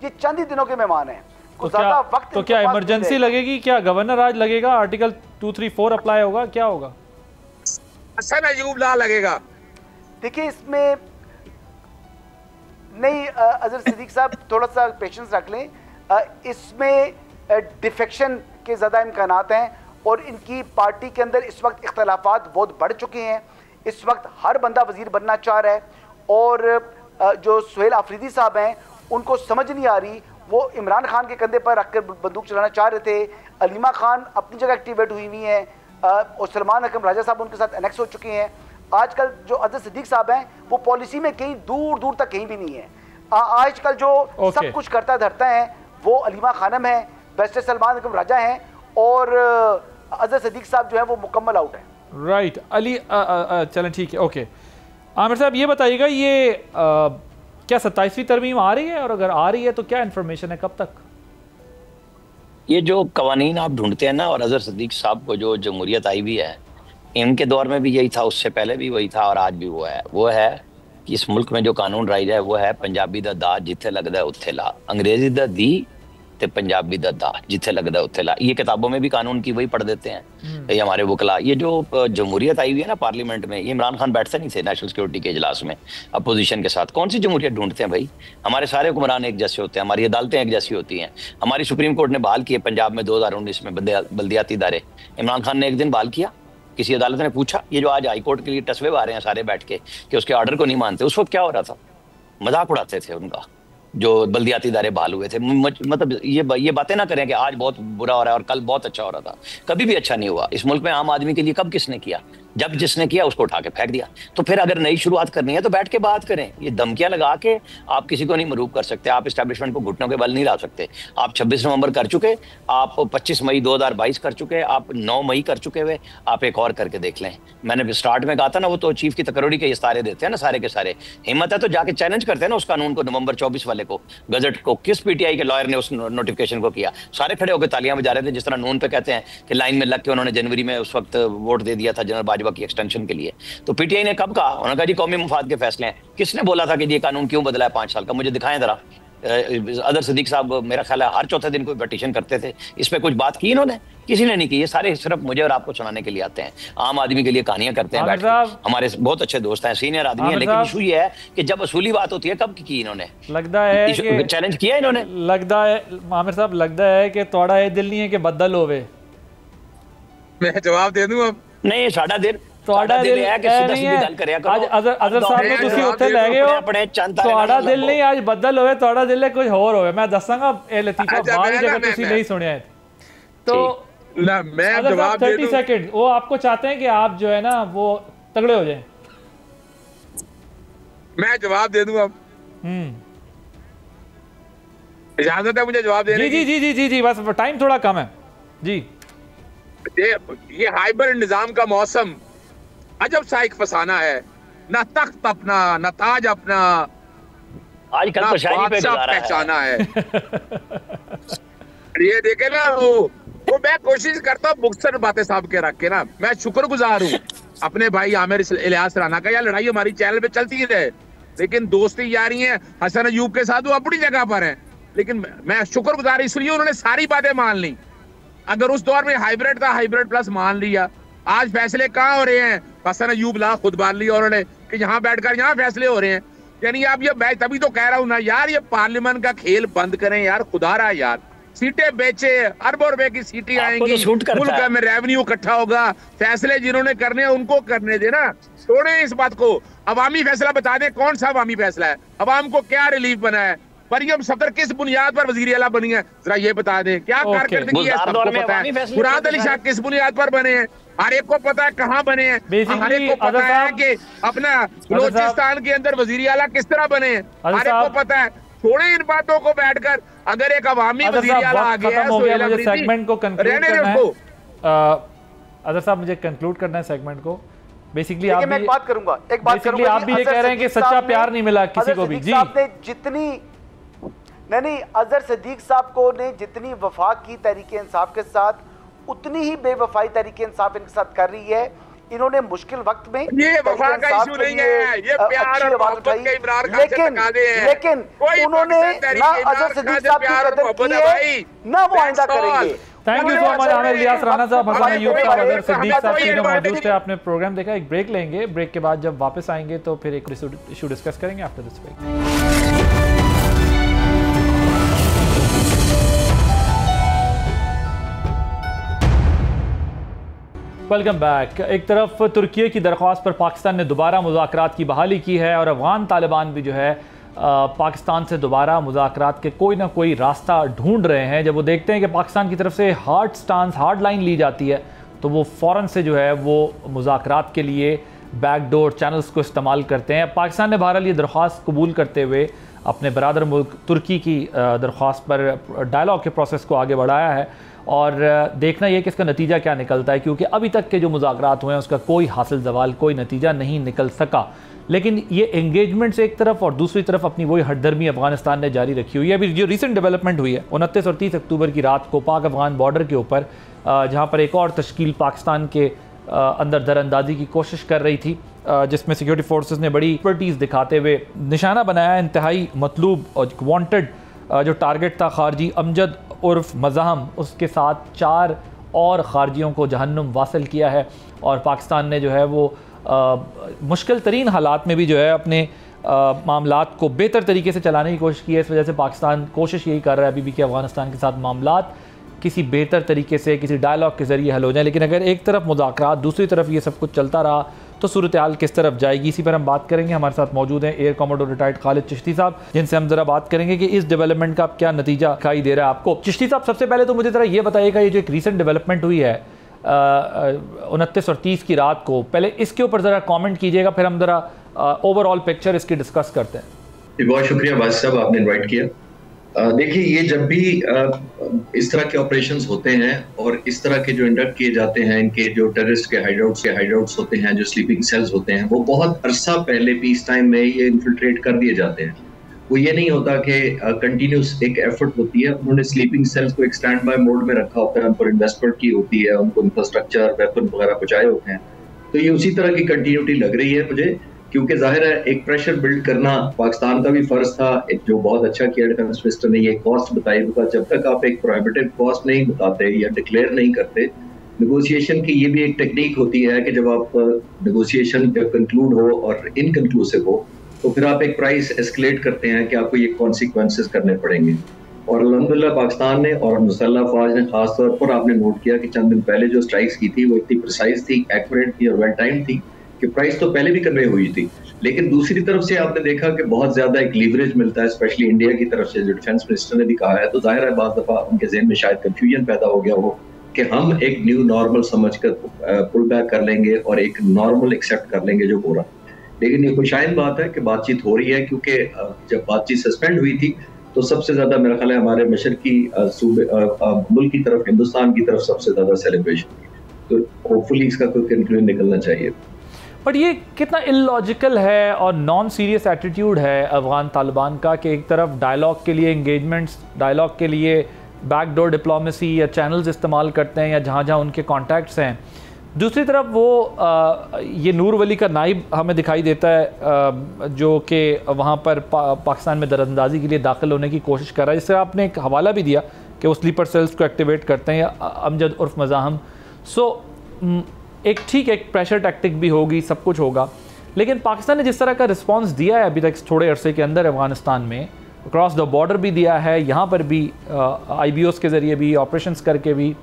ये चंद ही दिनों के मेहमान हैं। तो क्या इमरजेंसी लगेगी? क्या गवर्नर आज लगेगा? आर्टिकल 234 अप्लाई होगा? क्या होगा? हसन अयूब ला लगेगा। देखिए इसमें नहीं, अजहर सिद्दीक साहब थोड़ा सा पेशेंस रख लें। इसमें डिफेक्शन के ज़्यादा इम्कानात हैं और इनकी पार्टी के अंदर इस वक्त इख्तलाफात बहुत बढ़ चुके हैं। इस वक्त हर बंदा वजीर बनना चाह रहा है और जो सुहेल आफरीदी साहब हैं उनको समझ नहीं आ रही, वो इमरान खान के कंधे पर रखकर बंदूक चलाना चाह रहे थे। अलीमा खान अपनी जगह एक्टिवेट हुई हुई हैं और सलमान अकरम राजा साहब उनके साथ एनेक्स हो चुके हैं। आजकल जो अजहर सिद्दीक साहब हैं वो पॉलिसी में कहीं दूर दूर तक कहीं भी नहीं है। आजकल जो सब कुछ करता धरता है वो अलीमा खानम है, बैरिस्टर सलमान अकरम राजा हैं और अजहर सिद्दीक साहब जो है वो मुकम्मल आउट है। राइट अली, चलें ठीक है, ओके। आमिर साहब ये बताइएगा, ये क्या 27वीं तरमीम आ रही है, और अगर आ रही है तो क्या इन्फॉर्मेशन है, कब तक? ये जो कवानीन आप ढूंढते हैं ना, और अजहर सिद्दीक साहब को जो जमहूरियत आई भी है, इनके दौर में भी यही था, उससे पहले भी वही था और आज भी वो है कि इस मुल्क में जो कानून राइज है वो है पंजाबी दा दा जिथे लगदा है उत्थे ला, अंग्रेजी दा दी ते पंजाबी दा दा जिथे लगदा है उत्थे ला। ये किताबों में भी कानून की वही पढ़ देते हैं ये हमारे वकला। ये जो जमहूरियत आई हुई है ना पार्लियामेंट में, ये इमरान खान बैठते नहीं थे नेशनल सिक्योरिटी के इजलास में अपोजिशन के साथ? कौन सी जमहूरियत ढूंढते हैं भाई? हमारे सारे हुक्मरान एक जैसे होते हैं, हमारी अदालतें एक जैसी होती हैं। हमारी सुप्रीम कोर्ट ने बहाल किए पंजाब में 2019 में बल्दियाती इदारे, इमरान खान ने एक दिन बहाल किया। किसी अदालत ने पूछा, ये जो आज हाईकोर्ट के लिए टसवे आ रहे हैं सारे बैठ के कि उसके ऑर्डर को नहीं मानते, उस वक्त क्या हो रहा था? मजाक उड़ाते थे उनका, जो बल्दियाती इदारे बहाल हुए थे। मतलब ये बातें ना करें कि आज बहुत बुरा हो रहा है और कल बहुत अच्छा हो रहा था। कभी भी अच्छा नहीं हुआ इस मुल्क में आम आदमी के लिए। कब किसने किया? जब जिसने किया उसको उठा के फेंक दिया। तो फिर अगर नई शुरुआत करनी है तो बैठ के बात करें। ये धमकियां लगा के आप किसी को नहीं मरूब कर सकते, आप एस्टैब्लिशमेंट को घुटनों के बल नहीं ला सकते। आप 26 नवंबर कर चुके, आप 25 मई 2022 कर चुके, आप 9 मई कर चुके हुए, आप एक और करके देख लें। मैंने स्टार्ट में कहा था ना, वो तो चीफ की तकरीरी के इस्तारे देते हैं ना सारे के सारे। हिम्मत है तो जाके चैलेंज करते हैं ना उस कानून को, नवंबर 24 वाले को, गजट को। किस पीटीआई के लॉयर ने उस नोटिफिकेशन को किया? सारे खड़े होकर तालियां बजा रहे थे, जिस तरह नून पे कहते हैं कि लाइन में लग के उन्होंने जनवरी में उस वक्त वोट दे दिया था जनरल बाजवा की एक्सटेंशन के लिए। तो पीटीआई ने कब कहा? उन्होंने कहा जी कौमी मुफाद के फैसले हैं। किसने बोला था कि ये कानून क्यों बदला है 5 साल का? मुझे दिखाएं जरा। अजहर सिद्दीक साहब मेरा ख्याल है हर चौथे दिन कोई पिटीशन करते थे, इस पे कुछ बात की इन्होंने? किसी ने नहीं की। ये सारे सिर्फ मुझे और आपको सुनाने के लिए आते हैं, आम आदमी के लिए कहानियां करते हैं बैठ के। हमारे बहुत अच्छे दोस्त हैं, सीनियर आदमी हैं, लेकिन इशू ये है कि जब असूली बात होती है कब की इन्होंने? लगता है कि चैलेंज किया इन्होंने। लगता है आमिर साहब, लगता है कि थोड़ा ये दिल नहीं है कि बदल होवे। मैं जवाब दे दूं अब? नहीं, साडा दिल ਤੁਹਾਡਾ ਦਿਲ ਹੈ ਕਿ ਸਿੱਧਾ ਸਿੱਧੀ ਗੱਲ ਕਰਿਆ ਕਰੋ। ਅੱਜ ਅਜ਼ਰ ਸਾਹਿਬ ਨੂੰ ਤੁਸੀਂ ਉੱਥੇ ਲੈ ਗਏ ਹੋ, ਤੁਹਾਡਾ ਦਿਲ ਨਹੀਂ ਅੱਜ ਬੱਦਲ ਹੋਵੇ, ਤੁਹਾਡਾ ਦਿਲ ਹੈ ਕੁਝ ਹੋਰ ਹੋਵੇ। मैं दसांगा ਇਹ लतीफा बाहर ही जगह ਤੁਸੀਂ नहीं सुनिया है तो ना मैं जवाब दे दूं। 30 सेकंड वो आपको चाहते हैं कि आप जो है ना वो तगड़े हो जाएं। मैं जवाब दे दूं अब? इजाजत है मुझे जवाब देने की? जी जी जी जी बस टाइम थोड़ा कम है जी। ये हाइब्रिड निजाम का मौसम अजब सा एक फसाना है, ना तख्त अपना, ना ताज अपना, आजकल तो शायरी पे पहचाना है। ये देखे ना वो मैं कोशिश करता हूँ मुख्तसर बातें साहब के रख के ना। मैं शुक्रगुजार हूँ अपने भाई आमिर इलियास राना का। यार लड़ाई हमारी चैनल पे चलती ही रहे, लेकिन दोस्ती यारी है हसन अयूब के साथ, वो अपनी जगह पर है। लेकिन मैं शुक्रगुजार इसलिए उन्होंने सारी बातें मान ली। अगर उस दौर में हाइब्रिड था, हाइब्रिड प्लस मान लिया। आज फैसले कहाँ हो रहे हैं? हसन अयूब ला खुद मान लिया उन्होंने कि यहाँ बैठकर यहाँ फैसले हो रहे हैं। यानी आप ये, मैं तभी तो कह रहा हूँ ना यार, ये पार्लियामेंट का खेल बंद करें यार, खुदा रहा यार। सीटें बेचे, अरबों रुपए की सीटें आएंगी, मुल्क में रेवेन्यू इकट्ठा होगा, फैसले जिन्होंने करने हैं उनको करने देना, छोड़े इस बात को। अवामी फैसला बता दें, कौन सा अवामी फैसला है? अवाम को क्या रिलीफ बना है? मरियम सफदर किस बुनियाद पर वजीर आला बनी है, जरा ये बता दें। क्या कारकर्दगी है सबको पता है। मुराद अली शाह किस बुनियाद पर बने हैं, हर एक को पता है कहाँ बने हैं। हर एक को पता है कि अपना बलोचिस्तान के अंदर वजीर आला किस तरह बने हैं, हर एक को पता है। छोड़े इन बातों को बैठकर। अगर एक अवामी वजीर आला आ गया है, सेगमेंट को कंक्लूड करना है। अजहर साहब मुझे कंक्लूड करना है सेगमेंट को। बेसिकली आप मैं एक बात करूंगा आप भी ये कह रहे हैं कि सच्चा प्यार नहीं मिला किसी को भी। जी जितनी नहीं अजहर सिद्दीक साहब को ने जितनी वफा की तहरीक इंसाफ के साथ, उतनी ही बेवफाई तहरीक इंसाफ इनके साथ कर रही है। इन्होंने मुश्किल वक्त में ये वफा का इशू नहीं है, ये प्यार और मोहब्बत के इब्रार का तकाज़े हैं। लेकिन उन्होंने ना अजहर सिद्दीक साहब की कदर की है, ना वो आइंदा करेंगे। Thank you so much Aamir Ilyas Rana साहब, भगवान यूथ साहब, अजहर सिद्दीक साहब तीनों मौजूद थे। आपने प्रोग्राम देखा। एक ब्रेक लेंगे, ब्रेक के बाद जब वापस आएंगे तो फिर एक इशू डिस्कस करेंगे after this break. Welcome back. एक तरफ तुर्की की दरख्वास्त पर पाकिस्तान ने दोबारा मुज़ाकरात की बहाली की है और अफगान तालिबान भी जो है पाकिस्तान से दोबारा मुज़ाकरात के कोई ना कोई रास्ता ढूंढ रहे हैं। जब वो देखते हैं कि पाकिस्तान की तरफ से हार्ड लाइन ली जाती है तो वो फ़ौरन से जो है वो मुज़ाकरात के लिए बैकडोर चैनल्स को इस्तेमाल करते हैं। पाकिस्तान ने बहरहाल ये दरख्वास्त कबूल करते हुए अपने बरादर मुल्क तुर्की की दरख्वास्त पर डायलॉग के प्रोसेस को आगे बढ़ाया है और देखना यह कि इसका नतीजा क्या निकलता है, क्योंकि अभी तक के जो मुज़ाकरात हुए हैं उसका कोई हासिल जवाल, कोई नतीजा नहीं निकल सका। लेकिन ये एंगेजमेंट्स एक तरफ और दूसरी तरफ अपनी वही हटदर्मी अफगानिस्तान ने जारी रखी हुई है। अभी जो रिसेंट डेवलपमेंट हुई है 29 और 30 अक्टूबर की रात को पाक अफगान बॉर्डर के ऊपर, जहाँ पर एक और तश्कील पाकिस्तान के अंदर दरअंदाजी की कोशिश कर रही थी, जिसमें सिक्योरिटी फोर्सेस ने बड़ी एक्सपर्टीज़ दिखाते हुए निशाना बनाया इंतहाई मतलूब और वांटेड जो टारगेट था खारजी अमजद उर्फ मज़ाहम, उसके साथ 4 और खारजियों को जहन्नुम वासिल किया है। और पाकिस्तान ने जो है वो मुश्किल तरीन हालात में भी जो है अपने मामलात को बेहतर तरीके से चलाने की कोशिश की है। इस वजह से पाकिस्तान कोशिश यही कर रहा है अभी भी कि अफगानिस्तान के साथ मामलात किसी बेहतर तरीके से किसी डायलॉग के ज़रिए हल हो जाए। लेकिन अगर एक तरफ मुज़ाकरात, दूसरी तरफ ये सब कुछ चलता रहा तो सूरत हाल किस तरफ जाएगी, इसी पर हम बात करेंगे। हमारे साथ मौजूद हैं air commodore retired Khalid Chishti साहब, जिनसे हम ज़रा बात करेंगे कि इस डेवलपमेंट का क्या नतीजा दिखाई दे रहा है आपको। चिश्ती साहब, सबसे पहले तो मुझे ज़रा ये बताइएगा, ये जो एक रीसेंट डेवलपमेंट हुई है 29 और 30 की रात को, पहले इसके ऊपर ज़रा कॉमेंट कीजिएगा, फिर हम ज़रा ओवरऑल पिक्चर इसकी डिस्कस करते हैं। बहुत शुक्रिया वाजिद साहब, आपने इन्वाइट किया। देखिए, ये जब भी इस तरह के ऑपरेशंस होते हैं और इस तरह के जो इंडक्ट किए जाते हैं, इनके जो टेररिस्ट के हाइडआउट्स होते हैं, जो स्लीपिंग सेल्स होते हैं, वो बहुत अरसा पहले पीस टाइम में ये इन्फिल्ट्रेट कर दिए जाते हैं। वो ये नहीं होता कि कंटिन्यूस एक एफर्ट होती है। उन्होंने स्लीपिंग सेल्स को एक स्टैंड बाय मोड में रखा होता है, उन पर इन्वेस्टमेंट की होती है, उनको इंफ्रास्ट्रक्चर, वेपन वगैरह पहुंचाए होते हैं। तो ये उसी तरह की कंटिन्यूटी लग रही है मुझे, क्योंकि जाहिर है एक प्रेशर बिल्ड करना पाकिस्तान का भी फर्ज था, एक जो बहुत अच्छा किया डिफेंस मिनिस्टर ने ये कॉस्ट बताई। बिकॉज जब तक आप एक प्रोहिबिटिव कॉस्ट नहीं बताते या डिक्लेयर नहीं करते, नेगोशिएशन की ये भी एक टेक्निक होती है कि जब आप नेगोशिएशन जब कंक्लूड हो और इनकंक्लूसिव हो तो फिर आप एक प्राइस एस्केलेट करते हैं कि आपको ये कॉन्सिक्वेंसेस करने पड़ेंगे। और अल्हम्दुलिल्लाह पाकिस्तान ने और मुसल्लह फौज ने खास तौर पर आपने नोट किया कि चंद दिन पहले जो स्ट्राइक्स की थी वो इतनी प्रिसाइज थी, एक्यूरेट थी और वेल टाइम थी कि प्राइस तो पहले भी कन्वे हुई थी। लेकिन दूसरी तरफ से आपने देखा कि बहुत ज्यादा एक लीवरेज मिलता है, स्पेशली इंडिया की तरफ से, जो डिफेंस मिनिस्टर ने भी कहा है। तो जाहिर है बात दफा उनके ज़हन में शायद कंफ्यूजन पैदा हो गया हो कि हम एक न्यू नॉर्मल समझकर पुल बैक कर लेंगे और एक नॉर्मल एक्सेप्ट कर लेंगे जो हो रहा। लेकिन ये खुशाइन बात है कि बातचीत हो रही है, क्योंकि जब बातचीत सस्पेंड हुई थी तो सबसे ज्यादा मेरा ख्याल है हमारे मशरकी मुल्क की तरफ, हिंदुस्तान की तरफ सबसे ज्यादा सेलिब्रेशन की। तो होपफुली इसका कोई कंक्लूजन निकलना चाहिए। बट ये कितना इलॉजिकल है और नॉन सीरियस एटीट्यूड है अफगान तालिबान का कि एक तरफ डायलॉग के लिए एंगेजमेंट्स, डायलॉग के लिए बैकडोर डिप्लोमेसी या चैनल्स इस्तेमाल करते हैं या जहाँ जहाँ उनके कॉन्टैक्ट्स हैं, दूसरी तरफ वो ये नूर वली का नाइब हमें दिखाई देता है जो कि वहाँ पर पाकिस्तान में दरअंदाजी के लिए दाखिल होने की कोशिश कर रहा है। जिससे आपने एक हवाला भी दिया कि वो स्लीपर सेल्स को एक्टिवेट करते हैं, अमजद उर्फ मज़ाहम। एक ठीक एक प्रेशर टैक्टिक भी होगी, सब कुछ होगा, लेकिन पाकिस्तान ने जिस तरह का रिस्पांस दिया है अभी तक थोड़े अरसे के अंदर अफगानिस्तान में, क्रॉस द बॉर्डर भी दिया है, यहाँ पर भी IBOs के ज़रिए भी, ऑपरेशंस करके भी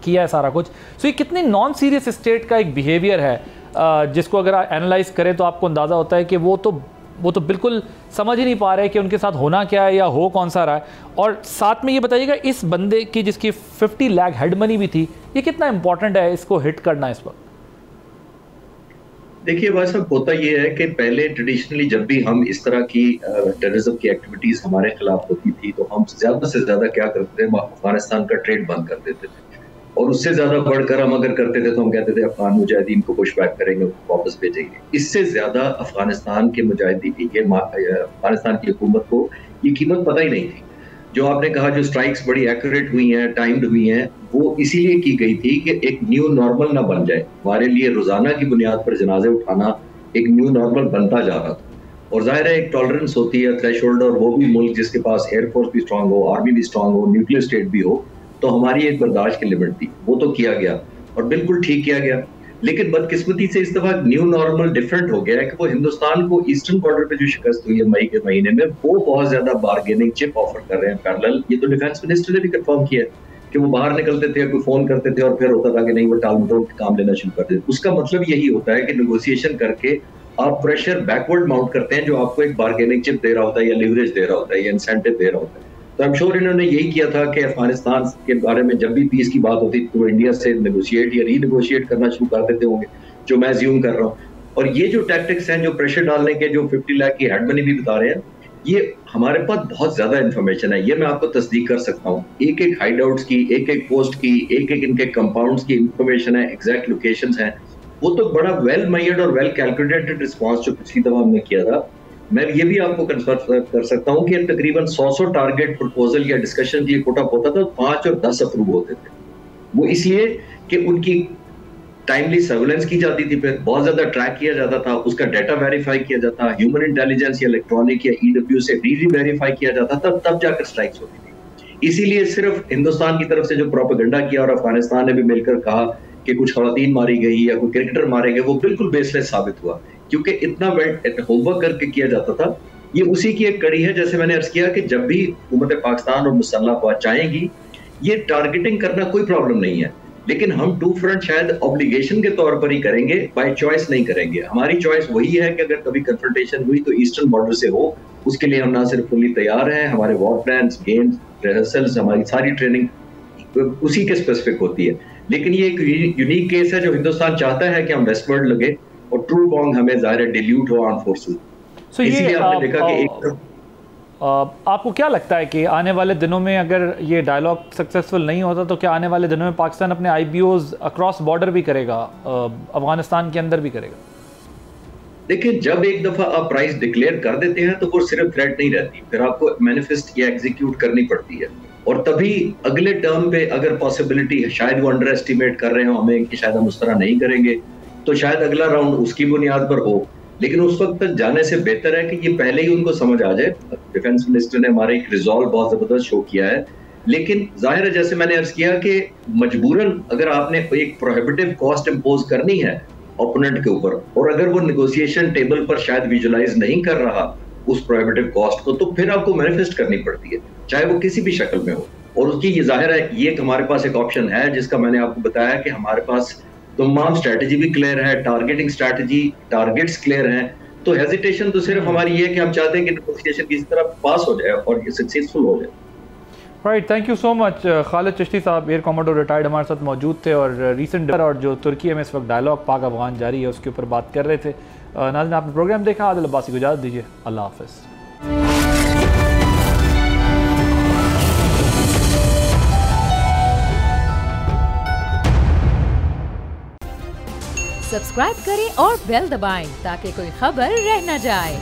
किया है सारा कुछ। सो ये कितनी नॉन सीरियस स्टेट का एक बिहेवियर है जिसको अगर आप एनालाइज करें तो आपको अंदाज़ा होता है कि वो तो बिल्कुल समझ ही नहीं पा रहे कि उनके साथ होना क्या है या हो कौन सा रहा है। और साथ में ये बताइएगा, इस बंदे की जिसकी 50 लाख हेड मनी भी थी, ये कितना इंपॉर्टेंट है इसको हिट करना इस वक्त? देखिए भाई साहब, होता ये है कि पहले ट्रेडिशनली जब भी हम इस तरह की टेररिज्म की एक्टिविटीज हमारे खिलाफ होती थी तो हम ज्यादा से ज्यादा क्या करते थे, अफगानिस्तान का ट्रेड बंद कर देते थे। और उससे ज्यादा बढ़कर हम अगर करते थे तो हम कहते थे अफगान मुजाहिदीन को पुश बैक करेंगे, वापस भेजेंगे। इससे ज्यादा अफगानिस्तान के मुजाहिदीन, ये अफगानिस्तान की हुकूमत को ये कीमत पता ही नहीं थी। जो आपने कहा जो स्ट्राइक्स बड़ी एक्यूरेट हुई हैं, टाइम्ड हुई हैं, वो इसीलिए की गई थी कि एक न्यू नॉर्मल ना बन जाए। हमारे लिए रोजाना की बुनियाद पर जनाजे उठाना एक न्यू नॉर्मल बनता जा रहा था। और जाहिर है एक टॉलरेंस होती है, थ्रेशोल्ड, और वो भी मुल्क जिसके पास एयरफोर्स भी स्ट्रांग हो, आर्मी भी स्ट्रांग हो, न्यूक्लियर स्टेट भी हो, तो हमारी एक बर्दाश्त की लिमिट थी। वो तो किया गया और बिल्कुल ठीक किया गया। लेकिन बदकिस्मती से इस दफा न्यू नॉर्मल डिफरेंट हो गया है कि वो हिंदुस्तान को ईस्टर्न बॉर्डर पे जो शिकस्त हुई है मई के महीने में, वो बहुत ज्यादा बार्गेनिंग चिप ऑफर कर रहे हैं पैरेलल। ये तो डिफेंस मिनिस्टर ने भी कंफर्म किया कि वो बाहर निकलते थे, कोई फोन करते थे और फिर होता था कि नहीं, वो टाल मटोल के काम लेना शुरू कर देते। उसका मतलब यही होता है कि नेगोशिएशन करके आप प्रेशर बैकवर्ड माउंट करते हैं, जो आपको एक बार्गेनिंग चिप दे रहा होता है या लिवरेज दे रहा होता है या इंसेंटिव दे रहा होता है। तो आई एम श्योर इन्होंने यही किया था कि अफगानिस्तान के बारे में जब भी पीस की बात होती तो इंडिया से नेगोशिएट या रीनेगोशिएट करना शुरू कर देते होंगे, जो मैं अज्यूम कर रहा हूँ। और ये जो टैक्टिक्स हैं, जो प्रेशर डालने के, जो 50 लाख की हेड मनी भी बता रहे हैं, ये हमारे पास बहुत ज्यादा इन्फॉर्मेशन है। ये मैं आपको तस्दीक कर सकता हूँ। एक एक हाइडआउट्स की, एक एक पोस्ट की, एक एक इनके कंपाउंड्स की इंफॉर्मेशन है, एग्जैक्ट लोकेशंस हैं। वो तो बड़ा वेल मेयर्ड और वेल कैलकुलेटेड रिस्पॉन्स जो पिछली दफा हमने किया था। मैं ये भी आपको कंफर्म कर सकता हूँ कि तकरीबन 100 टारगेट प्रपोजल या डिस्कशन के लिए कोटा होता था, 5 और 10 अप्रूव होते थे। वो इसलिए कि उनकी टाइमली सर्वेलेंस की जाती थी, फिर बहुत ज्यादा ट्रैक किया जाता था, उसका डाटा वेरीफाई किया जाता, ह्यूमन इंटेलिजेंस या इलेक्ट्रॉनिक या ईडब्ल्यू से वेरीफाई किया जाता था, तब जाकर स्ट्राइक्स होती थी। इसीलिए सिर्फ हिंदुस्तान की तरफ से जो प्रोपेगेंडा किया और अफगानिस्तान ने भी मिलकर कहा कि कुछ खवातीन मारी गई या कोई क्रिकेटर मारे गए, वो बिल्कुल बेसलेस साबित हुआ, क्योंकि इतना होमवर्क करके किया जाता था। ये उसी की एक कड़ी है। जैसे मैंने अर्ज किया कि जब भी हुकूमत पाकिस्तान और मुसल्लह अफवाज चाहेंगी, ये टारगेटिंग करना कोई प्रॉब्लम नहीं है, लेकिन हम टू फ्रंट शायद ऑब्लिगेशन के तौर पर ही करेंगे, बाय चॉइस नहीं करेंगे। हमारी चॉइस वही है कि अगर कभी कन्फ्रंटेशन हुई तो ईस्टर्न बॉर्डर से हो। उसके लिए हम ना सिर्फ फुल्ली तैयार हैं, हमारे वॉर प्लान्स, गेम्स, रिहर्सल्स, हमारी सारी ट्रेनिंग उसी के स्पेसिफिक होती है। लेकिन ये एक यूनिक केस है जो हिंदुस्तान चाहता है कि हम वेस्टवर्ड लगे और ट्रू बॉन्ग हमें ज़ाहिर है डिल्यूट हो आर्म फोर्सेस। So इसलिए आपने देखा कि आपको क्या लगता है कि आने वाले दिनों में अगर ये डायलॉग सक्सेसफुल नहीं होता तो क्या आने वाले दिनों में पाकिस्तान अपने IBOs अक्रॉस बॉर्डर भी करेगा, अफगानिस्तान के अंदर भी करेगा? देखिए, जब एक दफा आप प्राइस डिक्लेयर कर देते हैं तो वो सिर्फ थ्रेट नहीं रहती, फिर आपको मैनिफेस्ट या एग्जीक्यूट करनी पड़ती है। और तभी अगले टर्म पे अगर पॉसिबिलिटी है, शायद वो अंडर एस्टिमेट कर रहे हो हमें कि शायद हम उस तरह नहीं करेंगे, तो शायद अगला राउंड उसकी बुनियाद पर हो। लेकिन उस वक्त तक जाने से बेहतर है कि ये पहले ही उनको समझ आ जाए। डिफेंस मिनिस्टर ने हमारे एक रिजॉल्व बहुत जबरदस्त शो किया है, लेकिन जाहिर है जैसे मैंने अर्ज किया कि मजबूरन अगर आपने एक प्रोहिबिटिव कॉस्ट इम्पोज करनी है ओपोनेंट के ऊपर, और अगर वो नेगोशिएशन टेबल पर शायद विजुलाइज नहीं कर रहा उस प्रोहिबिटिव कॉस्ट को, तो फिर आपको मैनिफेस्ट करनी पड़ती है, चाहे वो किसी भी शक्ल में हो। और उसकी ये जाहिर है ये हमारे पास एक ऑप्शन है जिसका मैंने आपको बताया कि हमारे पास तमाम स्ट्रैटेजी भी क्लियर है, टारगेटिंग स्ट्रैटेजी, टारगेट्स क्लियर हैं। तो हेजिटेशन तो सिर्फ हमारी ये है कि हम चाहते हैं कि नेगोशिएशन किसी तरह पास हो जाए और ये सक्सेसफुल हो जाए। Right, thank you so much. Khalid Chishti साहब एयर कमांडो रिटायर्ड हमारे साथ मौजूद थे और रिसेंट और जो तुर्की में इस वक्त डायलॉग पाक अफगान जारी है उसके ऊपर बात कर रहे थे। नाज़रीन, आपने प्रोग्राम देखा, आदिल अब्बासी को इजाज़त दीजिए, अल्लाह हाफ़िज़। सब्सक्राइब करें और बेल दबाएं ताकि कोई खबर रह न जाए।